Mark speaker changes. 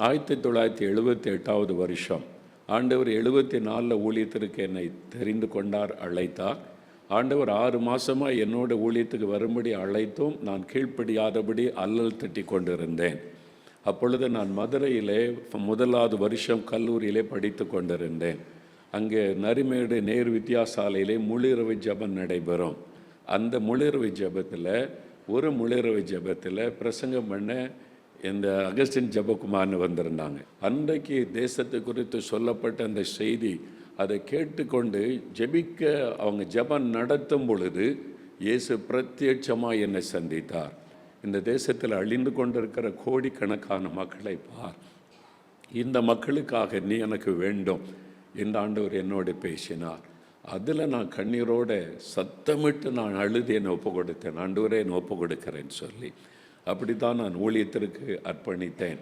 Speaker 1: 1978வது வருஷம் ஆண்டவர் 74 ஊழியத்திற்கு என்னை தெரிந்து கொண்டார், அழைத்தார். ஆண்டவர் 6 மாதமாக என்னோட ஊழியத்துக்கு வரும்படி அழைத்தும் நான் கீழ்ப்படியாதபடி அல்லல் தட்டி கொண்டிருந்தேன். அப்பொழுது நான் மதுரையிலே 1வது வருஷம் கல்லூரியிலே படித்து கொண்டிருந்தேன். அங்கே நரிமேடு நேரு வித்தியாசாலையிலே முழுஇரவு ஜெபம் நடைபெறும். அந்த முழுஇரவு ஜெபத்தில் ஒரு முழுஇரவு ஜெபத்தில் பிரசங்கம் பண்ண இந்த அகஸ்டின் ஜெபக்குமார்னு வந்திருந்தாங்க. அன்றைக்கு தேசத்தை குறித்து சொல்லப்பட்ட அந்த செய்தி அதை கேட்டுக்கொண்டு ஜெபிக்க அவங்க ஜெபம் நடத்தும் பொழுது இயேசு பிரத்யட்சமாக என்னை சந்தித்தார். இந்த தேசத்தில் அழிந்து கொண்டிருக்கிற கோடிக்கணக்கான மக்களை பார், இந்த மக்களுக்காக நீ எனக்கு வேண்டும் என்று ஆண்டவர் என்னோடு பேசினார். அதில் நான் கண்ணீரோட சத்தமிட்டு நான் அழுது என்னை ஒப்பு கொடுத்தேன். ஆண்டவரே என்னை ஒப்பு கொடுக்கிறேன்னு சொல்லி அப்படி தான் நான் ஊழியத்திற்கு அர்ப்பணித்தேன்.